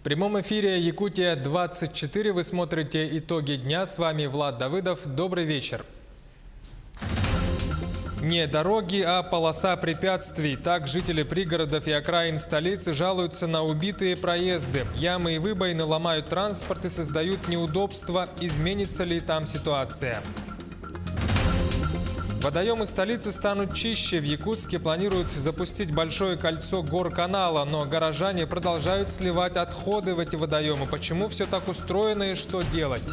прямом эфире Якутия-24 вы смотрите «Итоги дня». С вами Влад Давыдов. Добрый вечер. Не дороги, а полоса препятствий. Так жители пригородов и окраин столицы жалуются на убитые проезды. Ямы и выбоины ломают транспорт и создают неудобства. Изменится ли там ситуация? Водоемы столицы станут чище. В Якутске планируют запустить большое кольцо горканала, но горожане продолжают сливать отходы в эти водоемы. Почему все так устроено и что делать?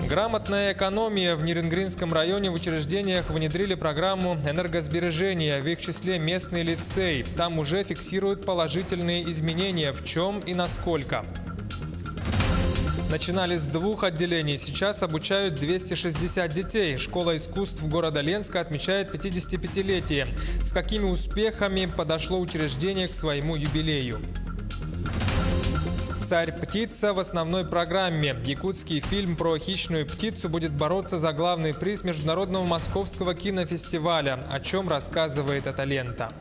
Грамотная экономия. В Ниренгринском районе в учреждениях внедрили программу энергосбережения, в их числе местный лицей. Там уже фиксируют положительные изменения. В чем и насколько? Начинали с 2 отделений, сейчас обучают 260 детей. Школа искусств города Ленска отмечает 55-летие. С какими успехами подошло учреждение к своему юбилею? «Царь-птица» в основной программе. Якутский фильм про хищную птицу будет бороться за главный приз Международного московского кинофестиваля. О чем рассказывает эта лента?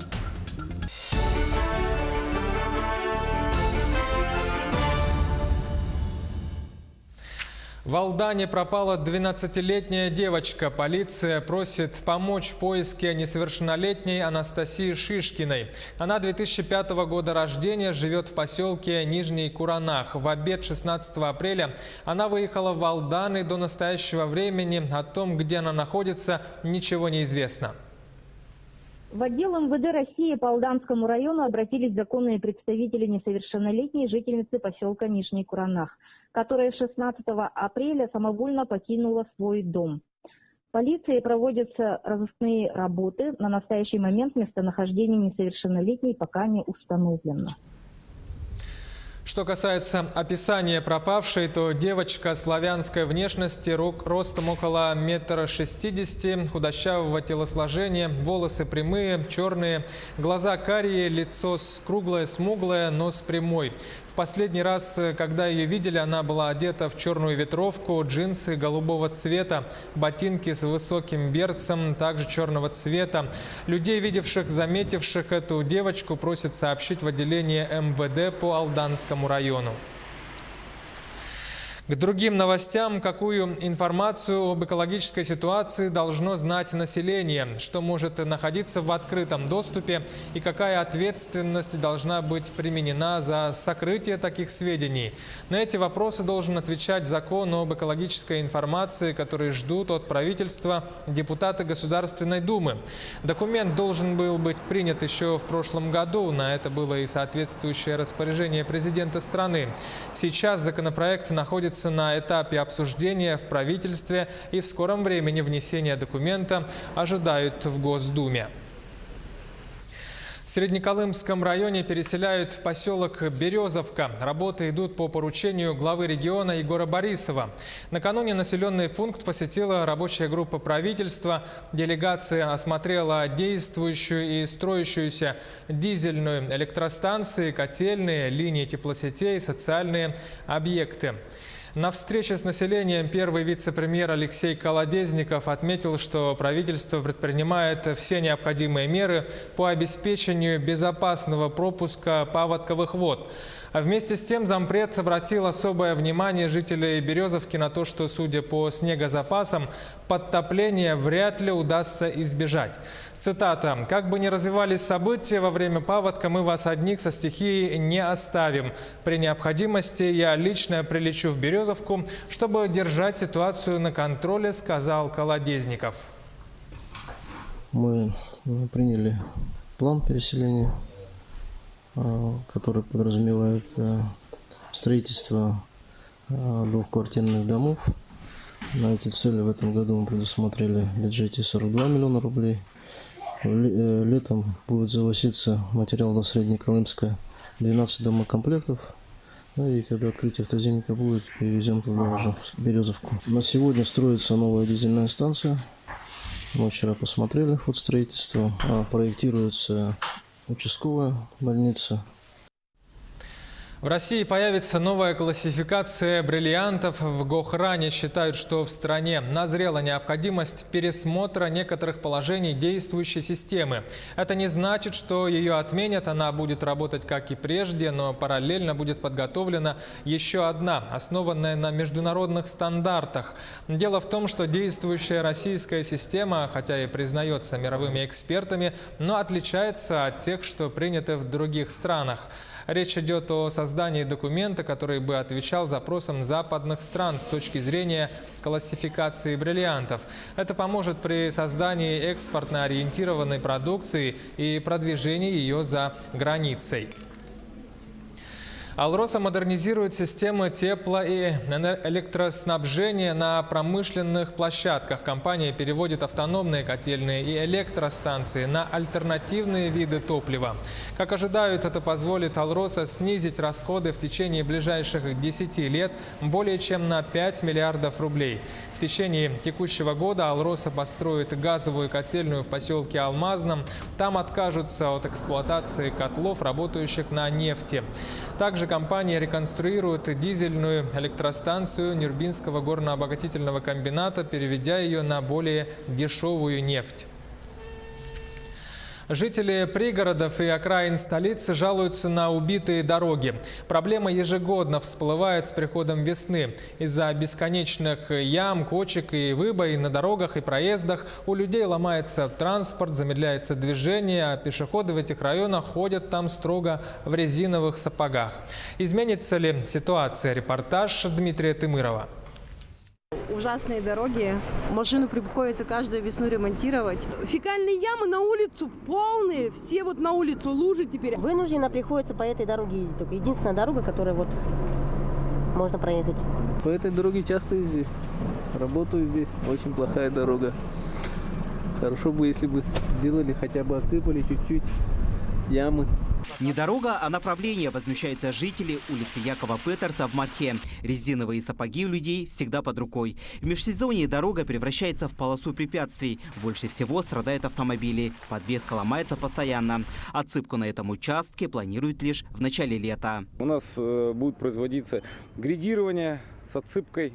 В Алдане пропала 12-летняя девочка. Полиция просит помочь в поиске несовершеннолетней Анастасии Шишкиной. Она 2005 года рождения, живет в поселке Нижний Куранах. В обед 16 апреля она выехала в Алдан, и до настоящего времени о том, где она находится, ничего не известно. В отдел МВД России по Алданскому району обратились законные представители несовершеннолетней жительницы поселка Нижний Куранах, которая 16 апреля самовольно покинула свой дом. Полицией проводятся разыскные работы. На настоящий момент местонахождение несовершеннолетней пока не установлено. Что касается описания пропавшей, то девочка славянской внешности, ростом около 1,60 м, худощавого телосложения, волосы прямые, черные, глаза карие, лицо круглое, смуглое, нос прямой. В последний раз, когда ее видели, она была одета в черную ветровку, джинсы голубого цвета, ботинки с высоким берцем, также черного цвета. Людей, видевших, заметивших эту девочку, просят сообщить в отделение МВД по Алданскому району. К другим новостям. Какую информацию об экологической ситуации должно знать население? Что может находиться в открытом доступе? И какая ответственность должна быть применена за сокрытие таких сведений? На эти вопросы должен отвечать закон об экологической информации, который ждут от правительства депутаты Государственной Думы. Документ должен был быть принят еще в прошлом году. На это было и соответствующее распоряжение президента страны. Сейчас законопроект находится на этапе обсуждения в правительстве, и в скором времени внесения документа ожидают в Госдуме. В Среднеколымском районе переселяют в поселок Березовка. Работы идут по поручению главы региона Егора Борисова. Накануне населенный пункт посетила рабочая группа правительства. Делегация осмотрела действующую и строящуюся дизельную электростанции, котельные, линии теплосетей, социальные объекты. На встрече с населением первый вице-премьер Алексей Колодезников отметил, что правительство предпринимает все необходимые меры по обеспечению безопасного пропуска паводковых вод. А вместе с тем зампред обратил особое внимание жителей Березовки на то, что, судя по снегозапасам, подтопления вряд ли удастся избежать. Цитата: «Как бы ни развивались события во время паводка, мы вас одних со стихией не оставим. При необходимости я лично прилечу в Березовку, чтобы держать ситуацию на контроле», — сказал Колодезников. Мы приняли план переселения, который подразумевает строительство двухквартирных домов. На эти цели в этом году мы предусмотрели в бюджете 42 миллиона рублей. Летом будет завозиться материал на Среднеколымское 12 домокомплектов. Ну и когда открытие автоземника будет, перевезем туда уже в Березовку. На сегодня строится новая дизельная станция. Мы вчера посмотрели ход строительства. Проектируется участковая больница. В России появится новая классификация бриллиантов. В Гохране считают, что в стране назрела необходимость пересмотра некоторых положений действующей системы. Это не значит, что ее отменят, она будет работать как и прежде, но параллельно будет подготовлена еще одна, основанная на международных стандартах. Дело в том, что действующая российская система, хотя и признается мировыми экспертами, но отличается от тех, что приняты в других странах. Речь идет о создании документа, который бы отвечал запросам западных стран с точки зрения классификации бриллиантов. Это поможет при создании экспортно ориентированной продукции и продвижении ее за границей. Алроса модернизирует системы тепло- и электроснабжения на промышленных площадках. Компания переводит автономные котельные и электростанции на альтернативные виды топлива. Как ожидают, это позволит Алроса снизить расходы в течение ближайших 10 лет более чем на 5 миллиардов рублей. В течение текущего года Алроса построит газовую котельную в поселке Алмазном. Там откажутся от эксплуатации котлов, работающих на нефти. Также компания реконструирует дизельную электростанцию Нюрбинского горно-обогатительного комбината, переведя ее на более дешевую нефть. Жители пригородов и окраин столицы жалуются на убитые дороги. Проблема ежегодно всплывает с приходом весны. Из-за бесконечных ям, кочек и выбоин на дорогах и проездах у людей ломается транспорт, замедляется движение, а пешеходы в этих районах ходят там строго в резиновых сапогах. Изменится ли ситуация? Репортаж Дмитрия Тымырова. Ужасные дороги. Машину приходится каждую весну ремонтировать. Фекальные ямы на улицу полные. Все вот на улицу лужи теперь. Вынужденно приходится по этой дороге ездить. Только единственная дорога, которая вот можно проехать. По этой дороге часто езжу. Работаю здесь. Очень плохая дорога. Хорошо бы, если бы сделали, хотя бы отсыпали чуть-чуть ямы. Не дорога, а направление, возмущаются жители улицы Якова Петерса в Мархе. Резиновые сапоги у людей всегда под рукой. В межсезонье дорога превращается в полосу препятствий. Больше всего страдают автомобили. Подвеска ломается постоянно. Отсыпку на этом участке планируют лишь в начале лета. У нас будет производиться грейдирование с отсыпкой.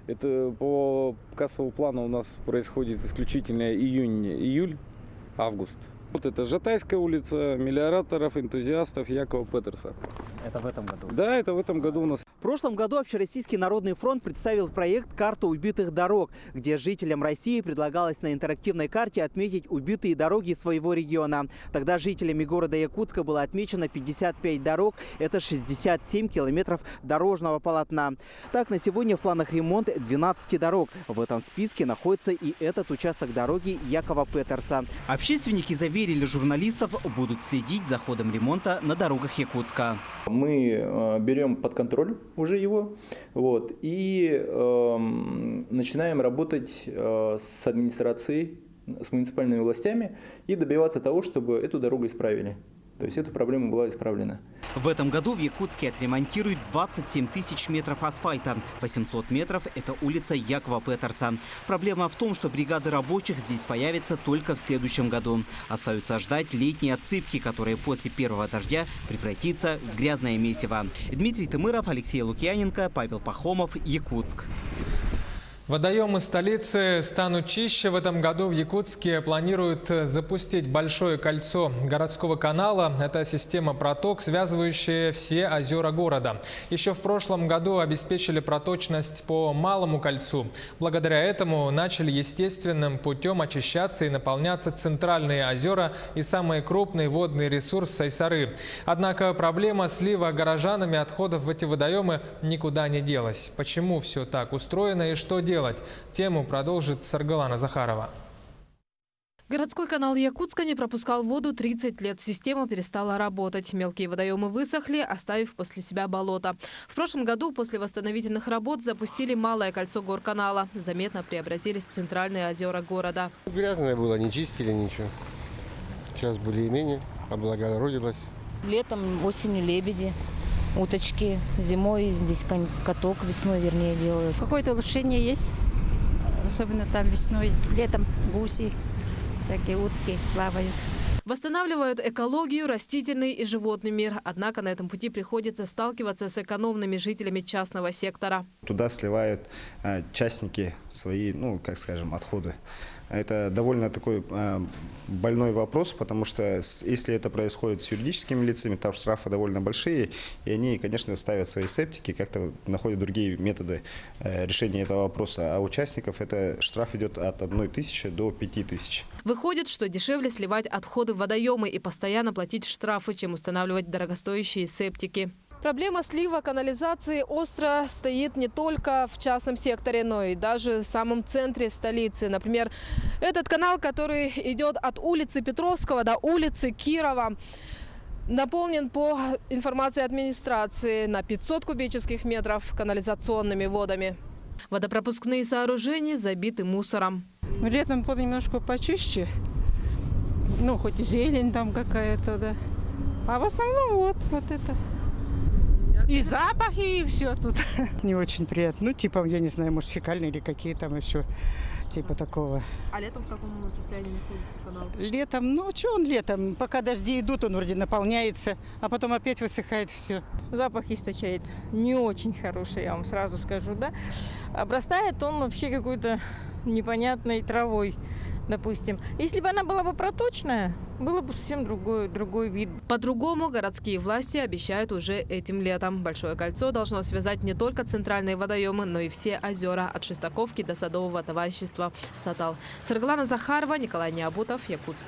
Это по кассовому плану у нас происходит исключительно июнь-июль, август. Вот это Жатайская улица, мелиораторов, энтузиастов Якова Петерса. Это в этом году? Да, это в этом году у нас. В прошлом году Общероссийский народный фронт представил проект «Карта убитых дорог», где жителям России предлагалось на интерактивной карте отметить убитые дороги своего региона. Тогда жителями города Якутска было отмечено 55 дорог, это 67 километров дорожного полотна. Так, на сегодня в планах ремонт 12 дорог. В этом списке находится и этот участок дороги Якова Петерса. Общественники заверили журналистов, будут следить за ходом ремонта на дорогах Якутска. Мы берем под контроль уже его и начинаем работать с администрацией, с муниципальными властями и добиваться того, чтобы эту дорогу исправили. То есть эта проблема была исправлена. В этом году в Якутске отремонтируют 27 тысяч метров асфальта. 800 метров – это улица Якова Петерса. Проблема в том, что бригады рабочих здесь появятся только в следующем году. Остается ждать летней отсыпки, которая после первого дождя превратится в грязное месиво. Дмитрий Тымыров, Алексей Лукьяненко, Павел Пахомов, Якутск. Водоемы столицы станут чище. В этом году в Якутске планируют запустить большое кольцо городского канала. Это система проток, связывающая все озера города. Еще в прошлом году обеспечили проточность по Малому кольцу. Благодаря этому начали естественным путем очищаться и наполняться центральные озера и самый крупный водный ресурс Сайсары. Однако проблема слива горожанами отходов в эти водоемы никуда не делась. Почему все так устроено и что делать? Тему продолжит Саргалана Захарова. Городской канал Якутска не пропускал воду 30 лет. Система перестала работать. Мелкие водоемы высохли, оставив после себя болото. В прошлом году после восстановительных работ запустили малое кольцо горканала. Заметно преобразились центральные озера города. Грязное было, не чистили ничего. Сейчас более-менее облагородилось. Летом, осенью лебеди, уточки. Зимой здесь каток, весной вернее делают. Какое-то улучшение есть, особенно там весной. Летом гуси, всякие утки плавают. Восстанавливают экологию, растительный и животный мир. Однако на этом пути приходится сталкиваться с экономными жителями частного сектора. Туда сливают частники свои, как скажем, отходы. Это довольно такой больной вопрос, потому что если это происходит с юридическими лицами, там штрафы довольно большие, и они, конечно, ставят свои септики, как-то находят другие методы решения этого вопроса. А у участников это штраф идет от 1000 до 5000. Выходит, что дешевле сливать отходы в водоемы и постоянно платить штрафы, чем устанавливать дорогостоящие септики. Проблема слива канализации остро стоит не только в частном секторе, но и даже в самом центре столицы. Например, этот канал, который идет от улицы Петровского до улицы Кирова, наполнен, по информации администрации, на 500 кубических метров канализационными водами. Водопропускные сооружения забиты мусором. Летом вода немножко почище, хоть и зелень там какая-то, да. А в основном вот это. И запахи, и все тут. Не очень приятно. Я не знаю, может, фекальные или какие там еще, типа такого. А летом в каком состоянии находится канал? Летом, что он летом? Пока дожди идут, он вроде наполняется, а потом опять высыхает все. Запах источает не очень хороший, я вам сразу скажу, да. Обрастает он вообще какой-то непонятной травой, допустим. Если бы она была бы проточная, было бы совсем другой вид. По-другому городские власти обещают уже этим летом. Большое кольцо должно связать не только центральные водоемы, но и все озера от Шестаковки до садового товарищества «Сатал». Сарглана Захарова, Николай Необутов, Якутск.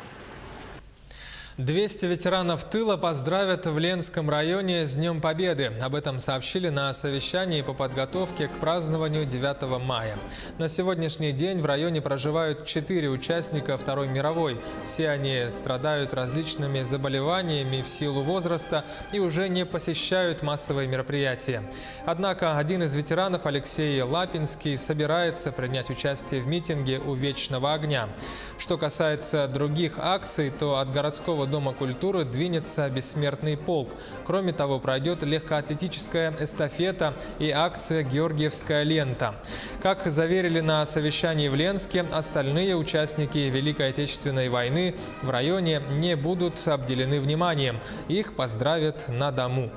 200 ветеранов тыла поздравят в Ленском районе с Днем Победы. Об этом сообщили на совещании по подготовке к празднованию 9 мая. На сегодняшний день в районе проживают 4 участника Второй мировой. Все они страдают различными заболеваниями в силу возраста и уже не посещают массовые мероприятия. Однако один из ветеранов, Алексей Лапинский, собирается принять участие в митинге у Вечного огня. Что касается других акций, то от городского Дома культуры двинется бессмертный полк. Кроме того, пройдет легкоатлетическая эстафета и акция «Георгиевская лента». Как заверили на совещании в Ленске, остальные участники Великой Отечественной войны в районе не будут обделены вниманием. Их поздравят на дому.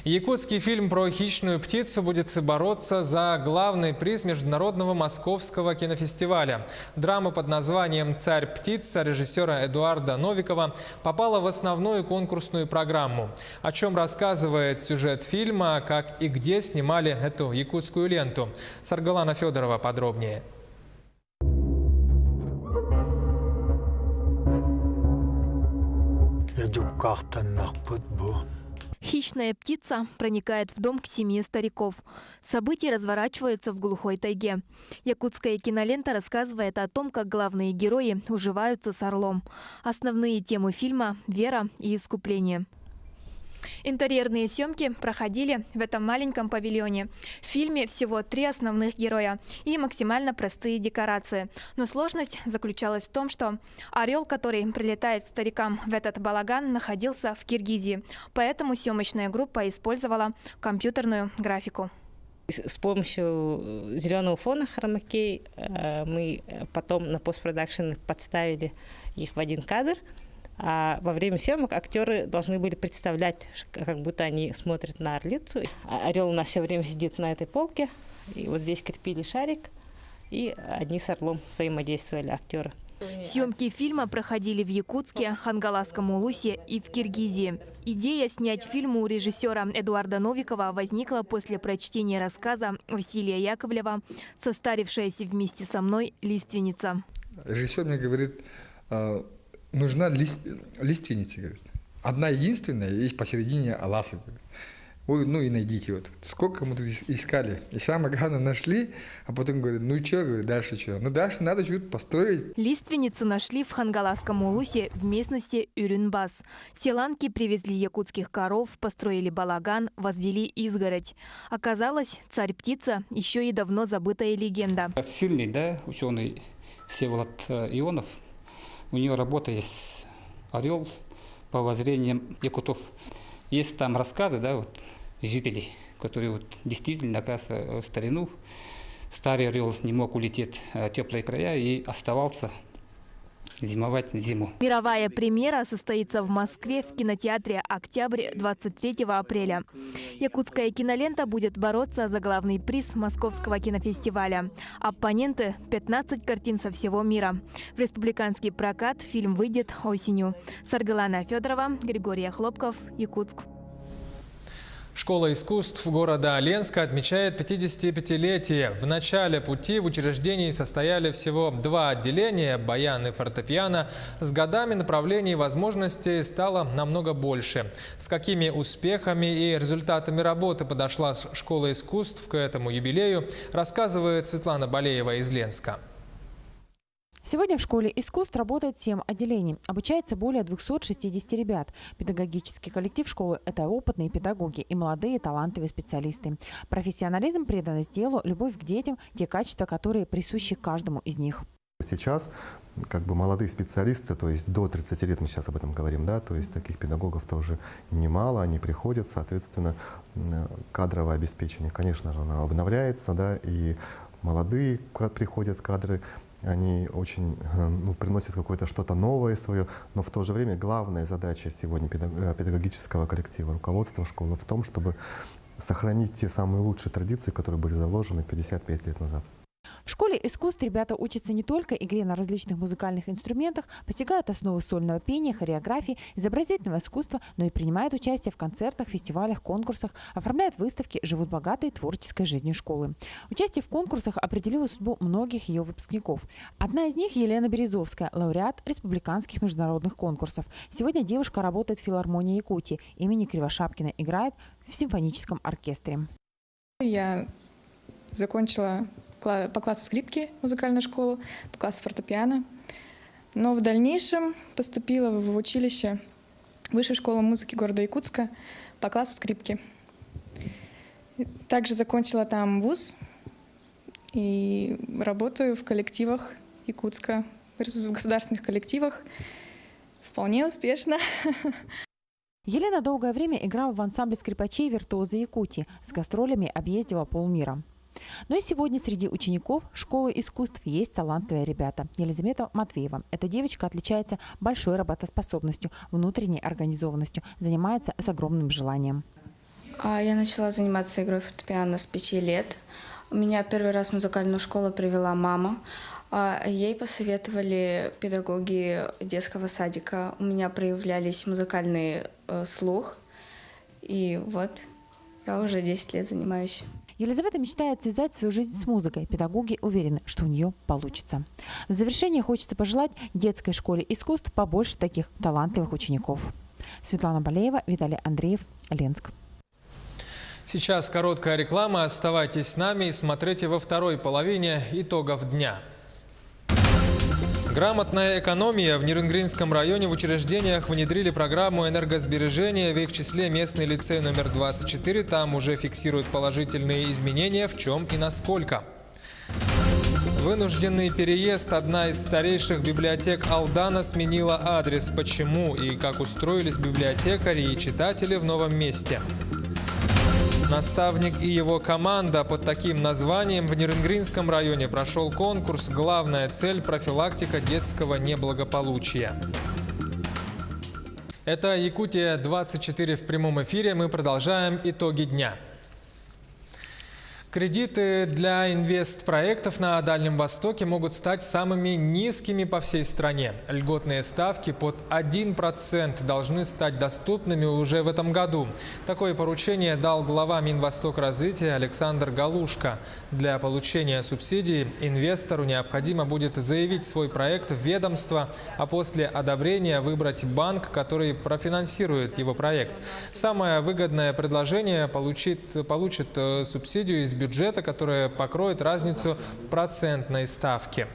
Якутский фильм про хищную птицу будет бороться за главный приз Международного Московского кинофестиваля. Драма под названием «Царь-птица» режиссера Эдуарда Новикова попала в основную конкурсную программу. О чем рассказывает сюжет фильма, как и где снимали эту якутскую ленту. Саргалана Федорова подробнее. Хищная птица проникает в дом к семье стариков. События разворачиваются в глухой тайге. Якутская кинолента рассказывает о том, как главные герои уживаются с орлом. Основные темы фильма – вера и искупление. Интерьерные съемки проходили в этом маленьком павильоне. В фильме всего 3 основных героя и максимально простые декорации. Но сложность заключалась в том, что орел, который прилетает старикам в этот балаган, находился в Киргизии. Поэтому съемочная группа использовала компьютерную графику. С помощью зеленого фона хромакей мы потом на постпродакшн подставили их в один кадр. А во время съемок актеры должны были представлять, как будто они смотрят на орлицу. Орел у нас все время сидит на этой полке. И вот здесь крепили шарик. И они с орлом взаимодействовали, актеры. Съемки фильма проходили в Якутске, Хангаласском улусе и в Киргизии. Идея снять фильм у режиссера Эдуарда Новикова возникла после прочтения рассказа Василия Яковлева «Состарившаяся вместе со мной лиственница». Режиссер мне говорит, нужна лиственница, говорит. Одна единственная, есть посередине ласа. Ой, и найдите. Вот. Сколько мы тут искали. И самое главное, нашли, а потом говорят, что, говорит, дальше что? Дальше надо что-то построить. Лиственницу нашли в Хангаласском улусе в местности Урюнбас. Селанки привезли якутских коров, построили балаган, возвели изгородь. Оказалось, царь-птица еще и давно забытая легенда. Сильный, ученый Всеволод Ионов. У него работа есть орел по воззрениям якутов. Есть там рассказы, жителей, которые действительно, оказывается, в старину старый орел не мог улететь в теплые края и оставался зимовать зиму. Мировая премьера состоится в Москве в кинотеатре «Октябрь» 23 апреля. Якутская кинолента будет бороться за главный приз Московского кинофестиваля. Оппоненты – 15 картин со всего мира. В республиканский прокат фильм выйдет осенью. Саргалана Федорова, Григорий Хлопков, Якутск. Школа искусств города Ленска отмечает 55-летие. В начале пути в учреждении состояли всего 2 отделения – баян и фортепиано. С годами направлений и возможностей стало намного больше. С какими успехами и результатами работы подошла школа искусств к этому юбилею, рассказывает Светлана Балеева из Ленска. Сегодня в школе искусств работает 7 отделений. Обучается более 260 ребят. Педагогический коллектив школы – это опытные педагоги и молодые талантливые специалисты. Профессионализм, преданность делу, любовь к детям – те качества, которые присущи каждому из них. Сейчас молодые специалисты, то есть до 30 лет мы сейчас об этом говорим, да, то есть таких педагогов тоже немало, они приходят, соответственно, кадровое обеспечение, конечно же, оно обновляется, да, и молодые приходят кадры, они очень приносят какое-то что-то новое свое, но в то же время главная задача сегодня педагогического коллектива, руководства школы в том, чтобы сохранить те самые лучшие традиции, которые были заложены 55 лет назад. В школе искусств ребята учатся не только игре на различных музыкальных инструментах, постигают основы сольного пения, хореографии, изобразительного искусства, но и принимают участие в концертах, фестивалях, конкурсах, оформляют выставки, живут богатой творческой жизнью школы. Участие в конкурсах определило судьбу многих ее выпускников. Одна из них – Елена Березовская, лауреат республиканских международных конкурсов. Сегодня девушка работает в филармонии Якутии имени Кривошапкина, играет в симфоническом оркестре. Я закончила по классу скрипки музыкальную школу, по классу фортепиано. Но в дальнейшем поступила в училище Высшей школы музыки города Якутска по классу скрипки. Также закончила там вуз и работаю в коллективах Якутска, в государственных коллективах. Вполне успешно. Елена долгое время играла в ансамбле скрипачей «Виртуозы Якутии», с гастролями объездила полмира. Но и сегодня среди учеников школы искусств есть талантливые ребята. Елизавета Матвеева. Эта девочка отличается большой работоспособностью, внутренней организованностью, занимается с огромным желанием. Я начала заниматься игрой фортепиано с 5 лет. Меня первый раз в музыкальную школу привела мама. Ей посоветовали педагоги детского садика. У меня проявлялись музыкальный слух. И вот я уже 10 лет занимаюсь. Елизавета мечтает связать свою жизнь с музыкой. Педагоги уверены, что у нее получится. В завершение хочется пожелать детской школе искусств побольше таких талантливых учеников. Светлана Балеева, Виталий Андреев, Ленск. Сейчас короткая реклама. Оставайтесь с нами и смотрите во второй половине итогов дня. Грамотная экономия. В Нерюнгринском районе в учреждениях внедрили программу энергосбережения. В их числе местный лицей номер 24. Там уже фиксируют положительные изменения. В чем и насколько. Вынужденный переезд. Одна из старейших библиотек Алдана сменила адрес. Почему и как устроились библиотекари и читатели в новом месте. Наставник и его команда. Под таким названием в Нерюнгринском районе прошел конкурс. Главная цель – профилактика детского неблагополучия. Это Якутия-24 в прямом эфире. Мы продолжаем итоги дня. Кредиты для инвестпроектов на Дальнем Востоке могут стать самыми низкими по всей стране. Льготные ставки под 1% должны стать доступными уже в этом году. Такое поручение дал глава Минвостокразвития Александр Галушка. Для получения субсидий инвестору необходимо будет заявить свой проект в ведомство, а после одобрения выбрать банк, который профинансирует его проект. Самое выгодное предложение получит субсидию из бюджета, которая покроет разницу процентной ставки.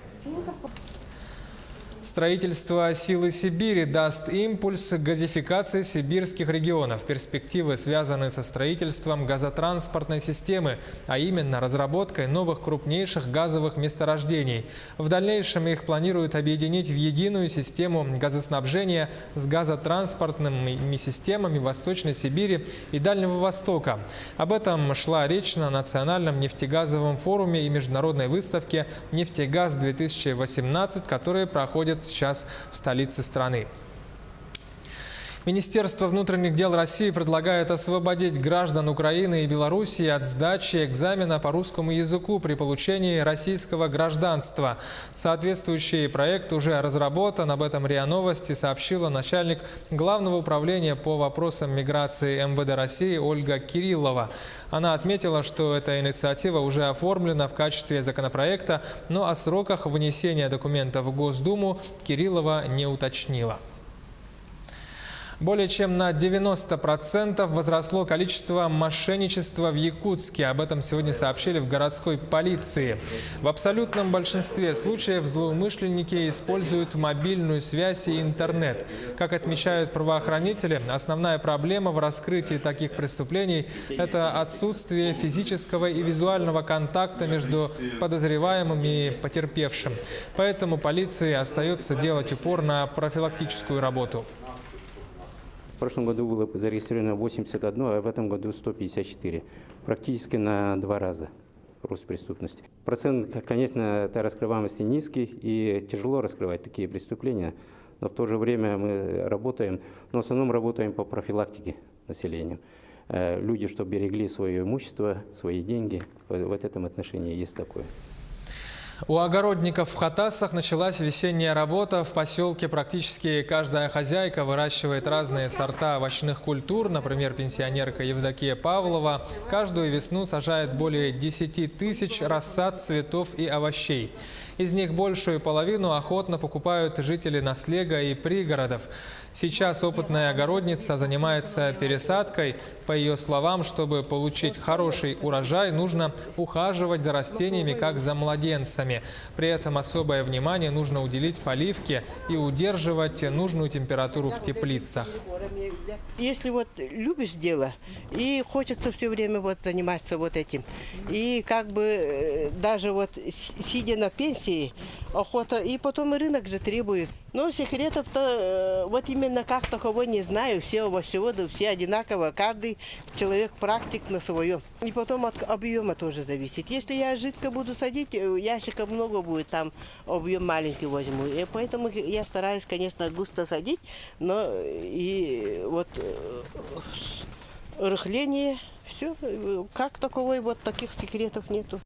Строительство «Силы Сибири» даст импульс газификации сибирских регионов. Перспективы связаны со строительством газотранспортной системы, а именно разработкой новых крупнейших газовых месторождений. В дальнейшем их планируют объединить в единую систему газоснабжения с газотранспортными системами Восточной Сибири и Дальнего Востока. Об этом шла речь на Национальном нефтегазовом форуме и международной выставке «Нефтегаз-2018», которая проходит проходит сейчас в столице страны. Министерство внутренних дел России предлагает освободить граждан Украины и Белоруссии от сдачи экзамена по русскому языку при получении российского гражданства. Соответствующий проект уже разработан. Об этом РИА Новости сообщила начальник Главного управления по вопросам миграции МВД России Ольга Кириллова. Она отметила, что эта инициатива уже оформлена в качестве законопроекта, но о сроках внесения документов в Госдуму Кириллова не уточнила. Более чем на 90% возросло количество мошенничества в Якутске. Об этом сегодня сообщили в городской полиции. В абсолютном большинстве случаев злоумышленники используют мобильную связь и интернет. Как отмечают правоохранители, основная проблема в раскрытии таких преступлений – это отсутствие физического и визуального контакта между подозреваемым и потерпевшим. Поэтому полиции остается делать упор на профилактическую работу. В прошлом году было зарегистрировано 81, а в этом году 154. Практически на 2 раза рост преступности. Процент, конечно, это раскрываемости низкий и тяжело раскрывать такие преступления. Но в то же время мы работаем, но в основном работаем по профилактике населения. Люди, чтобы берегли свое имущество, свои деньги, в этом отношении есть такое. У огородников в Хатасах началась весенняя работа. В поселке практически каждая хозяйка выращивает разные сорта овощных культур. Например, пенсионерка Евдокия Павлова каждую весну сажает более 10 тысяч рассад цветов и овощей. Из них большую половину охотно покупают жители Наслега и пригородов. Сейчас опытная огородница занимается пересадкой. По ее словам, чтобы получить хороший урожай, нужно ухаживать за растениями, как за младенцами. При этом особое внимание нужно уделить поливке и удерживать нужную температуру в теплицах. Если вот любишь дело и хочется все время вот заниматься вот этим, и как бы даже вот сидя на пенсии, охота, и потом и рынок же требует. Но секретов-то вот именно как таковой не знаю. Все овощеводы, все одинаково. Каждый человек практик на своем. И потом от объема тоже зависит. Если я жидко буду садить, ящиков много будет, там объем маленький возьму. И поэтому я стараюсь, конечно, густо садить, но и вот рыхление, все, как таковой, вот таких секретов нету.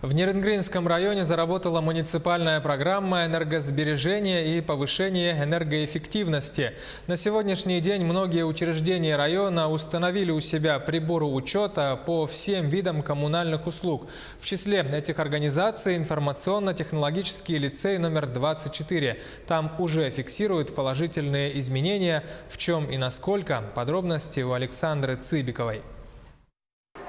В Нерингринском районе заработала муниципальная программа энергосбережения и повышения энергоэффективности. На сегодняшний день многие учреждения района установили у себя приборы учета по всем видам коммунальных услуг. В числе этих организаций информационно-технологический лицей номер 24. Там уже фиксируют положительные изменения. В чем и насколько? Подробности у Александры Цыбиковой.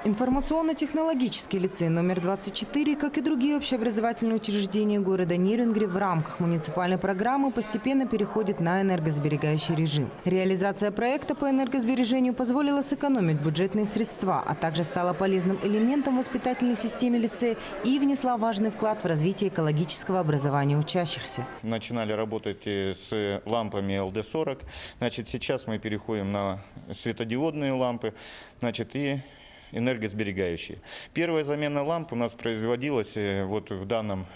Информационно-технологический лицей номер 24, как и другие общеобразовательные учреждения города Нерингри, в рамках муниципальной программы постепенно переходит на энергосберегающий режим. Реализация проекта по энергосбережению позволила сэкономить бюджетные средства, а также стала полезным элементом в воспитательной системе лицея и внесла важный вклад в развитие экологического образования учащихся. Начинали работать с лампами LD40. Сейчас мы переходим на светодиодные лампы. И энергосберегающие. Первая замена ламп у нас производилась вот в данном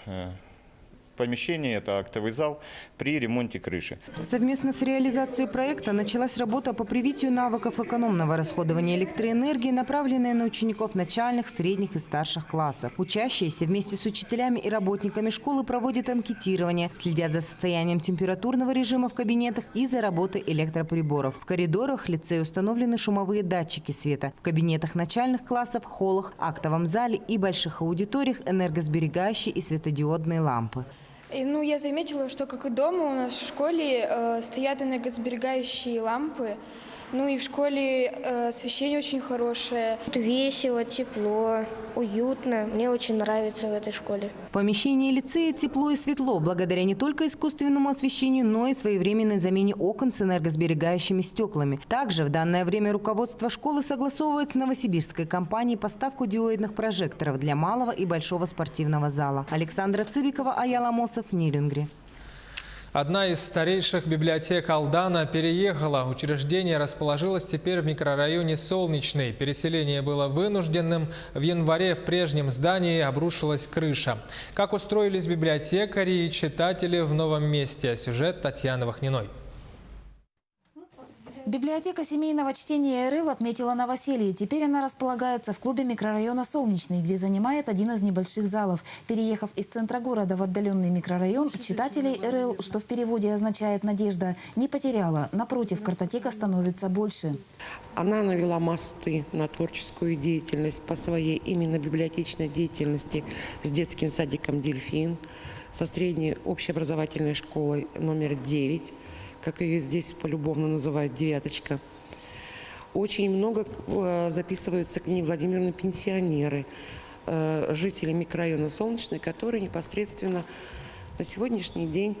помещении, это актовый зал, при ремонте крыши. Совместно с реализацией проекта началась работа по привитию навыков экономного расходования электроэнергии, направленная на учеников начальных, средних и старших классов. Учащиеся вместе с учителями и работниками школы проводят анкетирование, следят за состоянием температурного режима в кабинетах и за работой электроприборов. В коридорах лицея установлены шумовые датчики света. В кабинетах начальных классов, холлах, актовом зале и больших аудиториях энергосберегающие и светодиодные лампы. Я заметила, что, как и дома, у нас в школе стоят энергосберегающие лампы. И в школе освещение очень хорошее. Тут весело, тепло, уютно. Мне очень нравится в этой школе. В помещении лицея тепло и светло, благодаря не только искусственному освещению, но и своевременной замене окон с энергосберегающими стеклами. Также в данное время руководство школы согласовывает с новосибирской компанией поставку диодных прожекторов для малого и большого спортивного зала. Александра Цыбикова, Аял Амосов, Нерингри. Одна из старейших библиотек Алдана переехала. Учреждение расположилось теперь в микрорайоне Солнечный. Переселение было вынужденным. В январе в прежнем здании обрушилась крыша. Как устроились библиотекари и читатели в новом месте? Сюжет Татьяны Вахниной. Библиотека семейного чтения РЛ отметила новоселье. Теперь она располагается в клубе микрорайона Солнечный, где занимает один из небольших залов. Переехав из центра города в отдаленный микрорайон, читателей РЛ, что в переводе означает «надежда», не потеряла. Напротив, картотека становится больше. Она навела мосты на творческую деятельность по своей именно библиотечной деятельности с детским садиком «Дельфин», со средней общеобразовательной школой номер 9, как ее здесь полюбовно называют, «девяточка». Очень много записываются к ней Владимировны пенсионеры, жители микрорайона Солнечный, которые непосредственно на сегодняшний день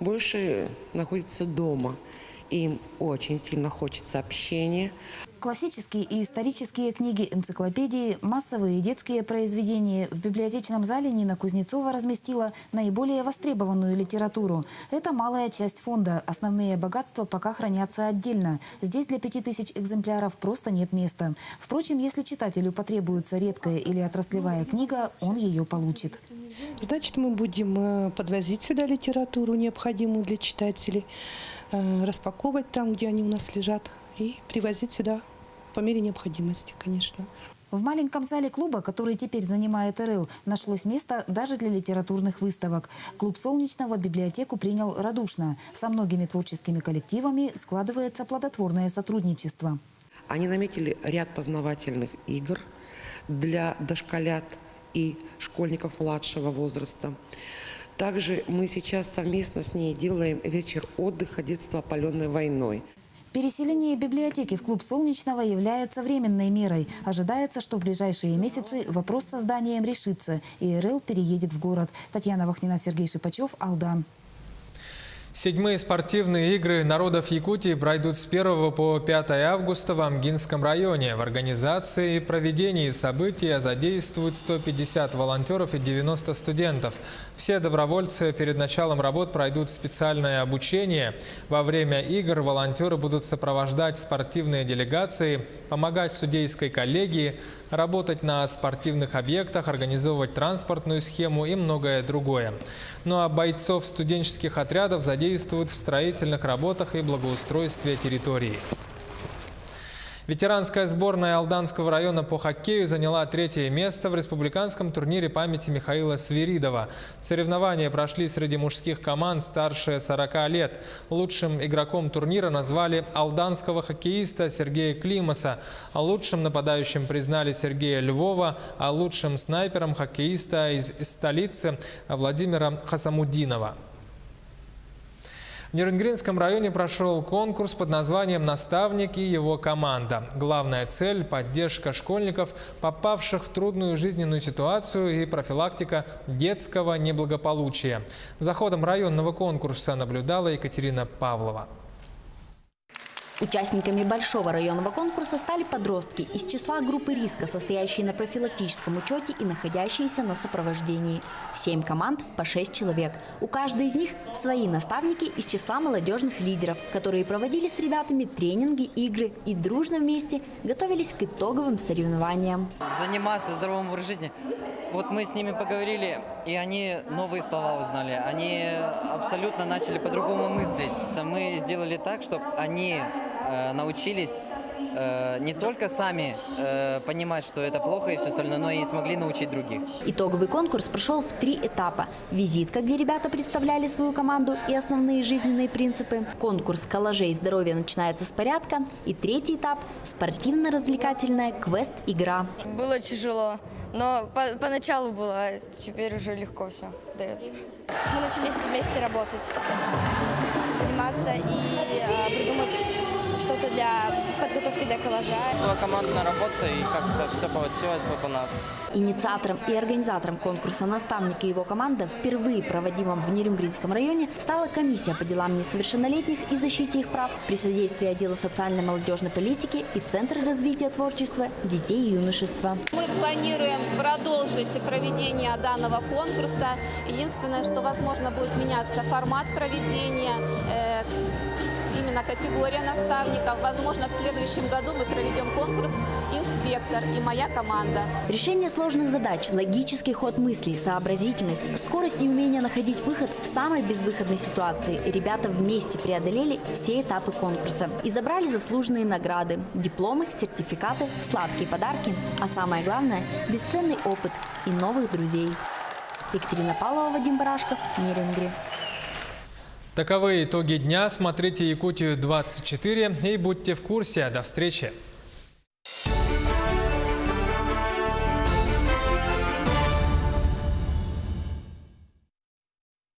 больше находятся дома. Им очень сильно хочется общения. Классические и исторические книги, энциклопедии, массовые детские произведения. В библиотечном зале Нина Кузнецова разместила наиболее востребованную литературу. Это малая часть фонда. Основные богатства пока хранятся отдельно. Здесь для 5000 экземпляров просто нет места. Впрочем, если читателю потребуется редкая или отраслевая книга, он ее получит. Значит, мы будем подвозить сюда литературу, необходимую для читателей, распаковывать там, где они у нас лежат, и привозить сюда по мере необходимости, конечно. В маленьком зале клуба, который теперь занимает РЛ, нашлось место даже для литературных выставок. Клуб Солнечного библиотеку принял радушно. Со многими творческими коллективами складывается плодотворное сотрудничество. Они наметили ряд познавательных игр для дошколят и школьников младшего возраста. Также мы сейчас совместно с ней делаем вечер отдыха детства, опаленной войной. Переселение библиотеки в клуб Солнечного является временной мерой. Ожидается, что в ближайшие месяцы вопрос с созданием решится, и РЛ переедет в город. Татьяна Вахнина, Сергей Шипачев, Алдан. 7-е спортивные игры народов Якутии пройдут с 1 по 5 августа в Амгинском районе. В организации и проведении события задействуют 150 волонтеров и 90 студентов. Все добровольцы перед началом работ пройдут специальное обучение. Во время игр волонтеры будут сопровождать спортивные делегации, помогать судейской коллегии, работать на спортивных объектах, организовывать транспортную схему и многое другое. Ну а бойцов студенческих отрядов задействуют в строительных работах и благоустройстве территории. Ветеранская сборная Алданского района по хоккею заняла 3-е место в республиканском турнире памяти Михаила Свиридова. Соревнования прошли среди мужских команд старше 40 лет. Лучшим игроком турнира назвали алданского хоккеиста Сергея Климаса. Лучшим нападающим признали Сергея Львова, а лучшим снайпером хоккеиста из столицы Владимира Хасамудинова. В Нерюнгринском районе прошел конкурс под названием «Наставник и его команда». Главная цель – поддержка школьников, попавших в трудную жизненную ситуацию, и профилактика детского неблагополучия. За ходом районного конкурса наблюдала Екатерина Павлова. Участниками большого районного конкурса стали подростки из числа группы риска, состоящие на профилактическом учете и находящиеся на сопровождении. 7 команд по 6 человек. У каждой из них свои наставники из числа молодежных лидеров, которые проводили с ребятами тренинги, игры и дружно вместе готовились к итоговым соревнованиям. Заниматься здоровым образом жизни. Вот мы с ними поговорили, и они новые слова узнали. Они абсолютно начали по-другому мыслить. Мы сделали так, чтобы они научились не только сами понимать, что это плохо и все остальное, но и смогли научить других. Итоговый конкурс прошел в 3 этапа. Визитка, где ребята представляли свою команду и основные жизненные принципы. Конкурс коллажей здоровья начинается с порядка. И 3-й этап – спортивно-развлекательная квест-игра. Было тяжело, но поначалу было, а теперь уже легко все дается. Мы начали вместе работать, заниматься и придумать что-то для подготовки подготовки для коллажа. Была командная работа, и как-то все получилось вот у нас. Инициатором и организатором конкурса «Наставник и его команда», впервые проводимом в Нерюнгринском районе, стала комиссия по делам несовершеннолетних и защите их прав при содействии отдела социальной и молодежной политики и Центра развития творчества детей и юношества. Мы планируем продолжить проведение данного конкурса. Единственное, что, возможно, будет меняться формат проведения, именно категория наставников. Возможно, в следующем году мы проведем конкурс «Инспектор» и «Моя команда». Решение сложных задач, логический ход мыслей, сообразительность, скорость и умение находить выход в самой безвыходной ситуации. Ребята вместе преодолели все этапы конкурса и забрали заслуженные награды, дипломы, сертификаты, сладкие подарки, а самое главное – бесценный опыт и новых друзей. Екатерина Павлова, Вадим Барашков, Нерюнгри. Таковы итоги дня. Смотрите Якутию 24 и будьте в курсе. До встречи.